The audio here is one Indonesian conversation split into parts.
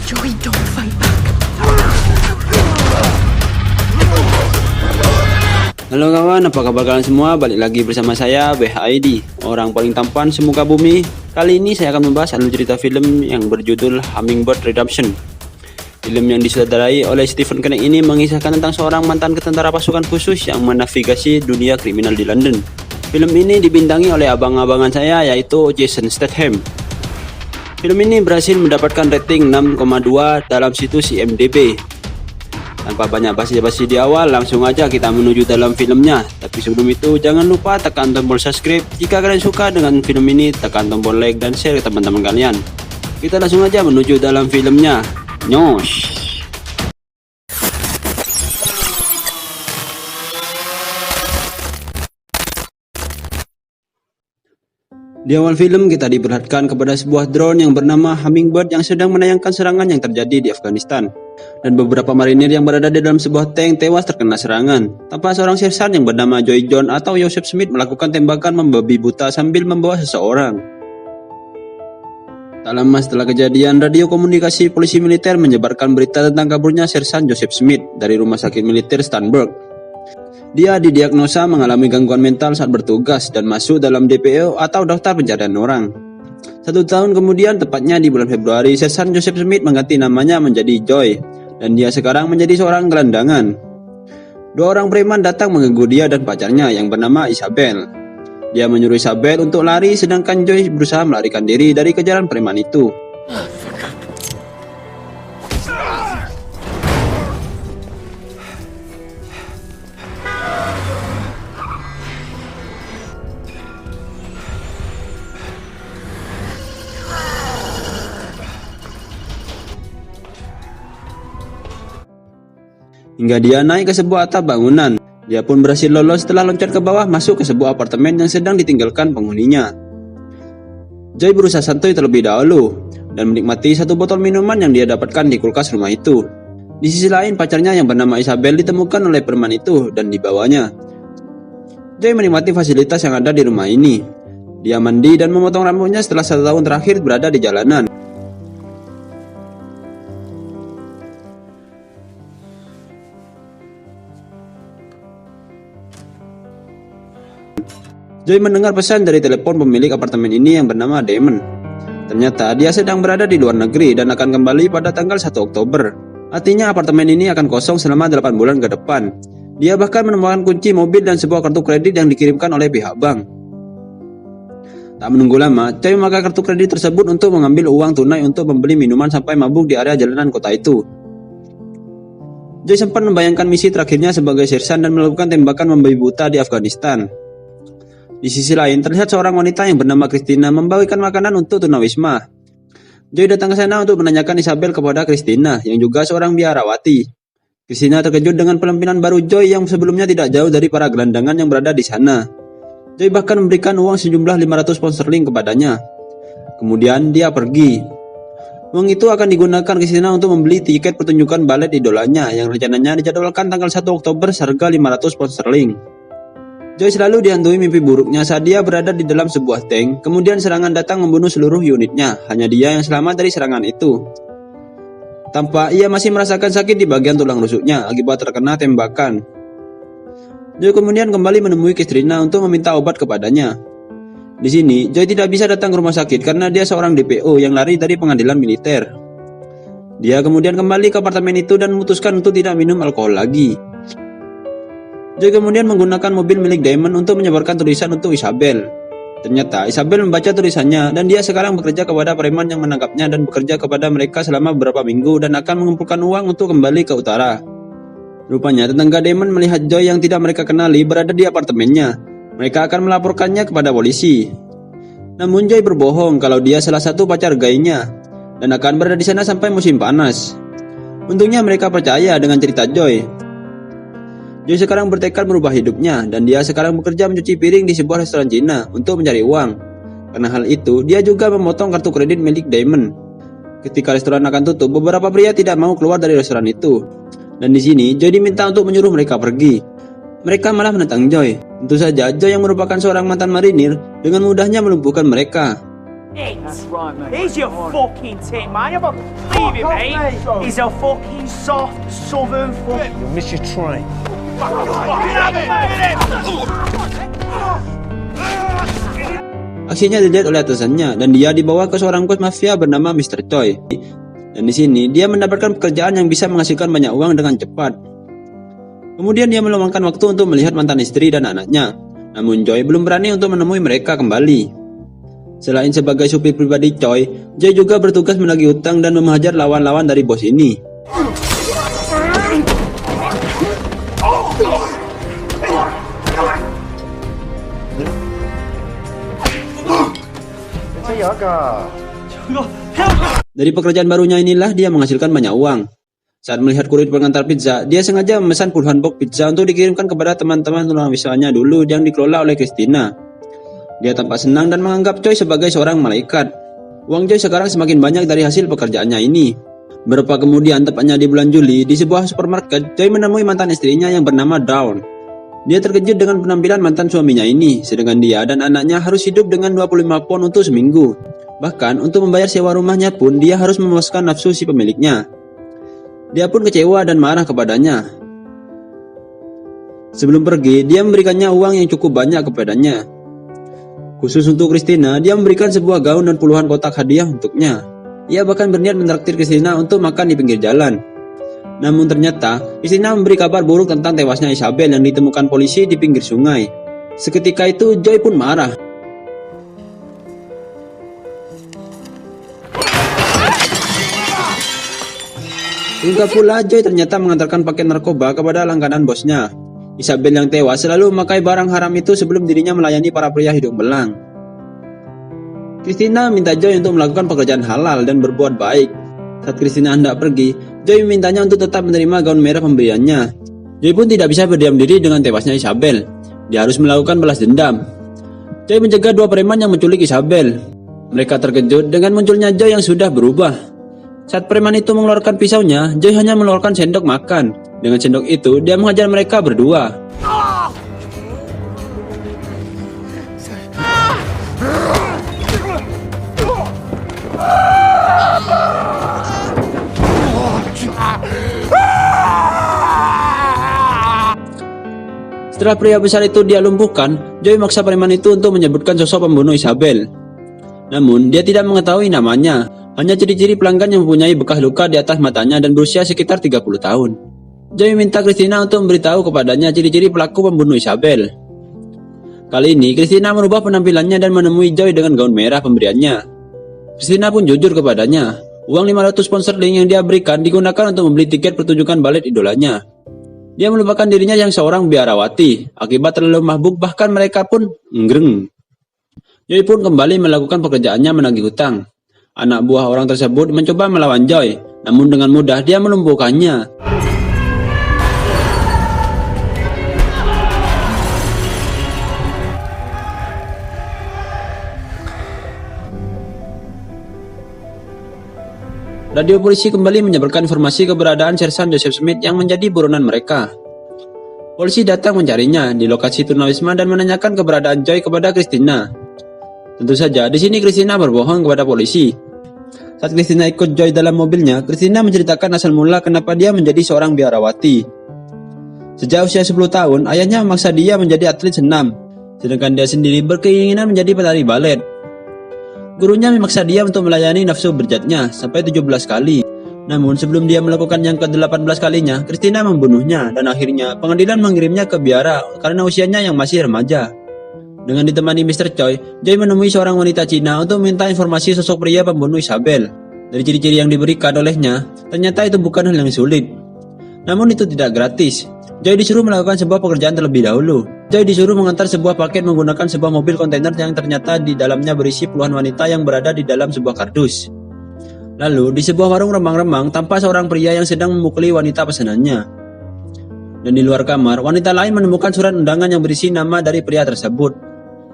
Joey, don't fight back. Halo kawan, apa kabar kalian semua? Balik lagi bersama saya, BHID, orang paling tampan semuka bumi. Kali ini saya akan membahas alur cerita film yang berjudul Hummingbird Redemption. Film yang disutradarai oleh Stephen Knight ini mengisahkan tentang seorang mantan ketentara pasukan khusus yang menavigasi dunia kriminal di London. Film ini dibintangi oleh abang-abangan saya, yaitu Jason Statham. Film ini berhasil mendapatkan rating 6,2 dalam situs IMDb. Tanpa banyak basa-basi di awal, langsung aja kita menuju dalam filmnya. Tapi sebelum itu, jangan lupa tekan tombol subscribe. Jika kalian suka dengan film ini, tekan tombol like dan share ke teman-teman kalian. Kita langsung aja menuju dalam filmnya. Nyos! Di awal film kita diperlihatkan kepada sebuah drone yang bernama Hummingbird yang sedang menayangkan serangan yang terjadi di Afghanistan. Dan beberapa marinir yang berada di dalam sebuah tank tewas terkena serangan. Tanpa seorang sersan yang bernama Joy John atau Joseph Smith melakukan tembakan membabi buta sambil membawa seseorang. Tak lama setelah kejadian, radio komunikasi polisi militer menyebarkan berita tentang kaburnya sersan Joseph Smith dari rumah sakit militer Stanberg. Dia didiagnosa mengalami gangguan mental saat bertugas dan masuk dalam DPO atau daftar pencarian orang. 1 tahun kemudian, tepatnya di bulan Februari, sersan Joseph Smith mengganti namanya menjadi Joy, dan dia sekarang menjadi seorang gelandangan. 2 orang preman datang mengganggu dia dan pacarnya yang bernama Isabel. Dia menyuruh Isabel untuk lari, sedangkan Joy berusaha melarikan diri dari kejaran preman itu. Hingga dia naik ke sebuah atap bangunan. Dia pun berhasil lolos setelah loncat ke bawah masuk ke sebuah apartemen yang sedang ditinggalkan penghuninya. Joy berusaha santuy terlebih dahulu dan menikmati 1 botol minuman yang dia dapatkan di kulkas rumah itu. Di sisi lain, pacarnya yang bernama Isabel ditemukan oleh preman itu dan dibawanya. Joy menikmati fasilitas yang ada di rumah ini. Dia mandi dan memotong rambutnya setelah 1 tahun terakhir berada di jalanan. Joy mendengar pesan dari telepon pemilik apartemen ini yang bernama Damon. Ternyata dia sedang berada di luar negeri dan akan kembali pada tanggal 1 Oktober. Artinya apartemen ini akan kosong selama 8 bulan ke depan. Dia bahkan menemukan kunci mobil dan sebuah kartu kredit yang dikirimkan oleh pihak bank. Tak menunggu lama, Joy memakai kartu kredit tersebut untuk mengambil uang tunai untuk membeli minuman sampai mabuk di area jalanan kota itu. Joy sempat membayangkan misi terakhirnya sebagai sersan dan melakukan tembakan membabi buta di Afghanistan. Di sisi lain, terlihat seorang wanita yang bernama Christina membagikan makanan untuk tunawisma. Joy datang ke sana untuk menanyakan Isabel kepada Christina, yang juga seorang biarawati. Christina terkejut dengan penampilan baru Joy yang sebelumnya tidak jauh dari para gelandangan yang berada di sana. Joy bahkan memberikan uang sejumlah 500 pound sterling kepadanya. Kemudian dia pergi. Uang itu akan digunakan Christina untuk membeli tiket pertunjukan balet idolanya yang rencananya dijadwalkan tanggal 1 Oktober seharga 500 pound sterling. Joy selalu dihantui mimpi buruknya saat dia berada di dalam sebuah tank. Kemudian serangan datang membunuh seluruh unitnya. Hanya dia yang selamat dari serangan itu. Tampak ia masih merasakan sakit di bagian tulang rusuknya akibat terkena tembakan. Joy kemudian kembali menemui Christina untuk meminta obat kepadanya. Di sini, Joy tidak bisa datang ke rumah sakit karena dia seorang DPO yang lari dari pengadilan militer. Dia kemudian kembali ke apartemen itu dan memutuskan untuk tidak minum alkohol lagi. Joy kemudian menggunakan mobil milik Damon untuk menyebarkan tulisan untuk Isabel. Ternyata Isabel membaca tulisannya dan dia sekarang bekerja kepada preman yang menangkapnya dan bekerja kepada mereka selama beberapa minggu dan akan mengumpulkan uang untuk kembali ke utara. Rupanya tetangga Damon melihat Joy yang tidak mereka kenali berada di apartemennya. Mereka akan melaporkannya kepada polisi. Namun Joy berbohong kalau dia salah satu pacar gaynya dan akan berada di sana sampai musim panas. Untungnya mereka percaya dengan cerita Joy. Joy sekarang bertekad merubah hidupnya dan dia sekarang bekerja mencuci piring di sebuah restoran Cina untuk mencari uang. Karena hal itu, dia juga memotong kartu kredit milik Damon. Ketika restoran akan tutup, beberapa pria tidak mau keluar dari restoran itu. Dan di sini, Joy diminta untuk menyuruh mereka pergi. Mereka malah menentang Joy. Tentu saja, Joy yang merupakan seorang mantan marinir dengan mudahnya melumpuhkan mereka. He's your fucking tin, man. You ever believe it, mate? He's a fucking soft southern fuck. You'll miss your train. Aksinya dilihat oleh atasannya dan dia dibawa ke seorang bos mafia bernama Mr. Choi. Dan di sini dia mendapatkan pekerjaan yang bisa menghasilkan banyak uang dengan cepat. Kemudian dia meluangkan waktu untuk melihat mantan istri dan anaknya. Namun Joy belum berani untuk menemui mereka kembali. Selain sebagai supir pribadi Choi, Joy juga bertugas menagih utang dan menghajar lawan-lawan dari bos ini. Dari pekerjaan barunya inilah dia menghasilkan banyak uang. Saat melihat kurir pengantar pizza, dia sengaja memesan puluhan box pizza untuk dikirimkan kepada teman-teman tunawismanya dulu yang dikelola oleh Christina. Dia tampak senang dan menganggap Choi sebagai seorang malaikat. Uang Choi sekarang semakin banyak dari hasil pekerjaannya ini. Beberapa kemudian, tepatnya di bulan Juli, di sebuah supermarket, Choi menemui mantan istrinya yang bernama Dawn. Dia terkejut dengan penampilan mantan suaminya ini, sedangkan dia dan anaknya harus hidup dengan 25 pon untuk seminggu. Bahkan, untuk membayar sewa rumahnya pun, dia harus memuaskan nafsu si pemiliknya. Dia pun kecewa dan marah kepadanya. Sebelum pergi, dia memberikannya uang yang cukup banyak kepadanya. Khusus untuk Christina, dia memberikan sebuah gaun dan puluhan kotak hadiah untuknya. Ia bahkan berniat menraktir Christina untuk makan di pinggir jalan. Namun ternyata, Christina memberi kabar buruk tentang tewasnya Isabel yang ditemukan polisi di pinggir sungai. Seketika itu, Joy pun marah. Hingga pula Joy ternyata mengantarkan paket narkoba kepada langganan bosnya. Isabel yang tewas selalu memakai barang haram itu sebelum dirinya melayani para pria hidung belang. Christina minta Joy untuk melakukan pekerjaan halal dan berbuat baik. Saat Christina hendak pergi, Joy memintanya untuk tetap menerima gaun merah pemberiannya. Joy pun tidak bisa berdiam diri dengan tewasnya Isabel. Dia harus melakukan balas dendam. Joy mencegah dua preman yang menculik Isabel. Mereka terkejut dengan munculnya Joy yang sudah berubah. Saat preman itu mengeluarkan pisaunya, Joy hanya mengeluarkan sendok makan. Dengan sendok itu, dia menghajar mereka berdua. Setelah pria besar itu dia lumpuhkan, Joy memaksa preman itu untuk menyebutkan sosok pembunuh Isabel. Namun, dia tidak mengetahui namanya. Hanya ciri-ciri pelanggan yang mempunyai bekas luka di atas matanya dan berusia sekitar 30 tahun. Joy minta Christina untuk memberitahu kepadanya ciri-ciri pelaku pembunuh Isabel. Kali ini, Christina merubah penampilannya dan menemui Joy dengan gaun merah pemberiannya. Christina pun jujur kepadanya. Uang 500 pound sterling yang dia berikan digunakan untuk membeli tiket pertunjukan balet idolanya. Dia melupakan dirinya yang seorang biarawati. Akibat terlalu mabuk, bahkan mereka pun nggreng. Joy pun kembali melakukan pekerjaannya menagih hutang. Anak buah orang tersebut mencoba melawan Joy, namun dengan mudah dia melumpuhkannya. Radio polisi kembali menyebarkan informasi keberadaan Sersan Joseph Smith yang menjadi buronan mereka. Polisi datang mencarinya di lokasi tunawisma dan menanyakan keberadaan Joy kepada Christina. Tentu saja, di sini Christina berbohong kepada polisi. Saat Christina ikut Joy dalam mobilnya, Christina menceritakan asal mula kenapa dia menjadi seorang biarawati. Sejak usia 10 tahun, ayahnya memaksa dia menjadi atlet senam, sedangkan dia sendiri berkeinginan menjadi penari balet. Gurunya memaksa dia untuk melayani nafsu berjatnya sampai 17 kali. Namun sebelum dia melakukan yang ke-18 kalinya, Christina membunuhnya dan akhirnya pengadilan mengirimnya ke biara karena usianya yang masih remaja. Dengan ditemani Mr. Choi, Joy menemui seorang wanita Cina untuk meminta informasi sosok pria pembunuh Isabel. Dari ciri-ciri yang diberikan olehnya, ternyata itu bukan hal yang sulit. Namun itu tidak gratis. Joy disuruh melakukan sebuah pekerjaan terlebih dahulu. Joy disuruh mengantar sebuah paket menggunakan sebuah mobil kontainer yang ternyata di dalamnya berisi puluhan wanita yang berada di dalam sebuah kardus. Lalu, di sebuah warung remang-remang, tampak seorang pria yang sedang memukuli wanita pesanannya. Dan di luar kamar, wanita lain menemukan surat undangan yang berisi nama dari pria tersebut.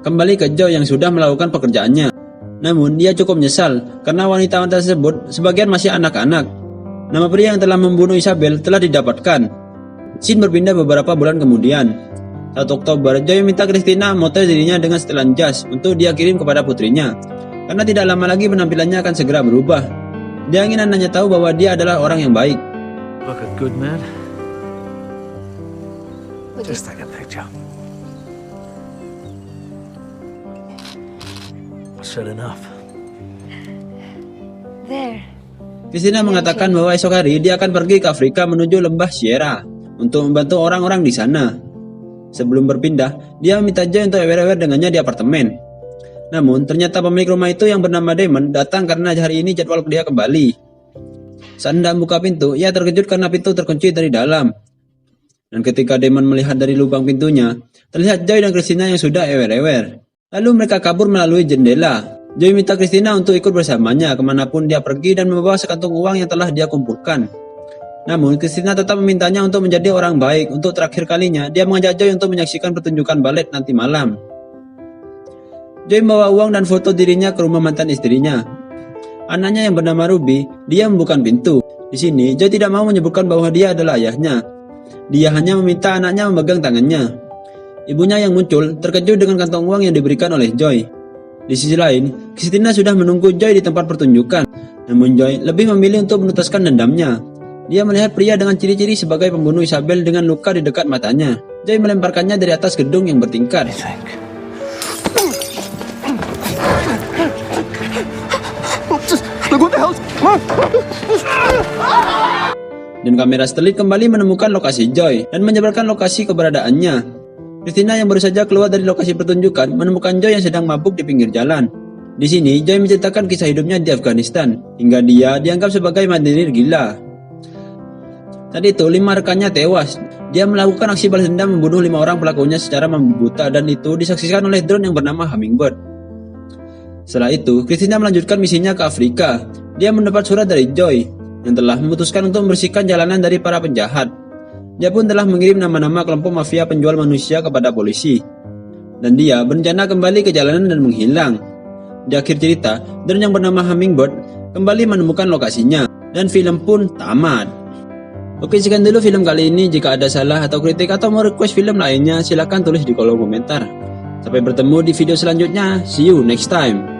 Kembali ke Joy yang sudah melakukan pekerjaannya. Namun dia cukup menyesal karena wanita-wanita tersebut sebagian masih anak-anak. Nama pria yang telah membunuh Isabel telah didapatkan. Scene berpindah beberapa bulan kemudian. 1 Oktober, Joy minta Christina memotret dirinya dengan setelan jas untuk dia kirim kepada putrinya. karena tidak lama lagi penampilannya akan segera berubah. Dia ingin anaknya tahu bahwa dia adalah orang yang baik. Look a good man. Just take a picture. I said enough. There. Christina mengatakan bahwa esok hari dia akan pergi ke Afrika menuju lembah Sierra untuk membantu orang-orang di sana. Sebelum berpindah, dia meminta Joy untuk ewer-ewer dengannya di apartemen. Namun, ternyata pemilik rumah itu yang bernama Damon datang karena hari ini jadwal dia kembali. Saat hendak buka pintu, ia terkejut karena pintu terkunci dari dalam. Dan ketika Damon melihat dari lubang pintunya, terlihat Joy dan Christina yang sudah ewer-ewer. Lalu mereka kabur melalui jendela. Joy minta Christina untuk ikut bersamanya kemanapun dia pergi dan membawa sekantung uang yang telah dia kumpulkan. Namun, Christina tetap memintanya untuk menjadi orang baik. Untuk terakhir kalinya, dia mengajak Joy untuk menyaksikan pertunjukan balet nanti malam. Joy membawa uang dan foto dirinya ke rumah mantan istrinya. Anaknya yang bernama Ruby, dia membuka pintu. Di sini, Joy tidak mau menyebutkan bahwa dia adalah ayahnya. Dia hanya meminta anaknya memegang tangannya. Ibunya yang muncul terkejut dengan kantong uang yang diberikan oleh Joy. Di sisi lain, Christina sudah menunggu Joy di tempat pertunjukan. Namun Joy lebih memilih untuk menuntaskan dendamnya. Dia melihat pria dengan ciri-ciri sebagai pembunuh Isabel dengan luka di dekat matanya. Joy melemparkannya dari atas gedung yang bertingkat. Dan kamera satelit kembali menemukan lokasi Joy dan menyebarkan lokasi keberadaannya. Christina yang baru saja keluar dari lokasi pertunjukan menemukan Joy yang sedang mabuk di pinggir jalan. Di sini Joy menceritakan kisah hidupnya di Afghanistan hingga dia dianggap sebagai marinir gila. Saat itu 5 rekannya tewas. Dia melakukan aksi balas dendam membunuh 5 orang pelakunya secara membabi buta dan itu disaksikan oleh drone yang bernama Hummingbird. Setelah itu, Christina melanjutkan misinya ke Afrika. Dia mendapat surat dari Joy yang telah memutuskan untuk membersihkan jalanan dari para penjahat. Dia pun telah mengirim nama-nama kelompok mafia penjual manusia kepada polisi. Dan dia berencana kembali ke jalanan dan menghilang. Di akhir cerita, drone yang bernama Hummingbird kembali menemukan lokasinya dan film pun tamat. Oke, sekian dulu film kali ini. Jika ada salah atau kritik atau mau request film lainnya, silahkan tulis di kolom komentar. Sampai bertemu di video selanjutnya. See you next time.